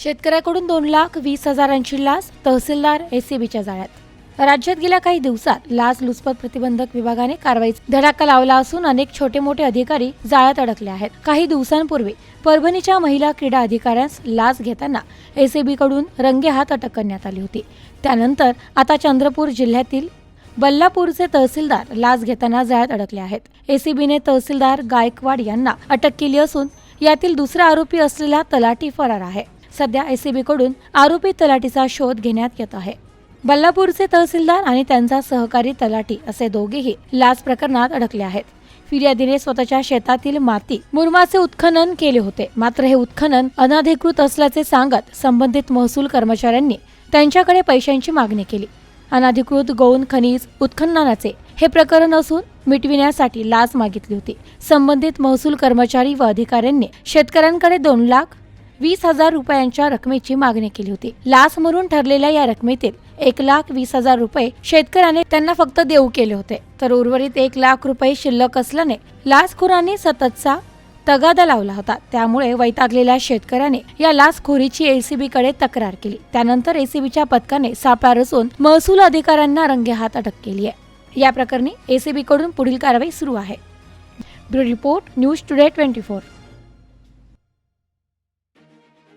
शेतकऱ्याकडून 2,20,000ची लाच, तहसीलदार एसीबीच्या जाळ्यात। राज्यात गेल्या काही दिवसात लाचलुचपत प्रतिबंधक विभागाने कारवाईचा धडाका लावला असून अनेक छोटे मोठे अधिकारी जाळ्यात अडकले आहेत। काही दिवसांपूर्वी परभणीच्या महिला क्रीडा अधिकाऱ्यांस लाच घेताना एसीबीकडून रंगेहात अटक करण्यात आली होती। त्यानंतर आता चंद्रपूर जिल्ह्यातील बल्लापूरचे तहसीलदार लाच घेताना जाळ्यात अडकले आहेत। एसीबीने तहसीलदार गायकवाड यांना अटक केली असून यातील दुसरा आरोपी असलेला तलाठी फरार आहे। सध्या एसीबीकडून आरोपी तलाठीचा शोध घेण्यात येत आहे। बल्लापूरचे तहसीलदार आणि त्यांचा सहकारी तलाठी असे दोघेही लाच प्रकरणात अडकले आहेत। फिर्यादीने स्वतःच्या शेतातील माती मुरमाचे उत्खनन केले होते, मात्र हे उत्खनन अनधिकृत असल्याचे सांगत संबंधित महसूल कर्मचाऱ्यांनी त्यांच्याकडे पैशांची मागणी केली। अनधिकृत गौण खनिज उत्खननाचे हे प्रकरण असून मिटविण्यासाठी लाच मागितली होती। संबंधित महसूल कर्मचारी व अधिकाऱ्यांनी शेतकऱ्यांकडे 2,20,000 रुपयांच्या रकमेची मागणी केली होती। लाच म्हणून ठरलेल्या या रकमेतील 1,20,000 रुपये शेतकऱ्याने त्यांना फक्त देऊ केले होते, तर उर्वरित 1,00,000 रुपये शिल्लक असल्याने लाचखोरांनी सततचा तगादा लावला होता। त्यामुळे वैतागलेल्या शेतकऱ्याने या लाचखोरीची एसीबीकडे तक्रार केली। त्यानंतर एसीबीच्या पथकाने सापळा रचून महसूल अधिकाऱ्यांना रंगेहात अटक केली आहे। या प्रकरणी एसीबीकडून पुढील कारवाई सुरू आहे। Bureau report, news today 24।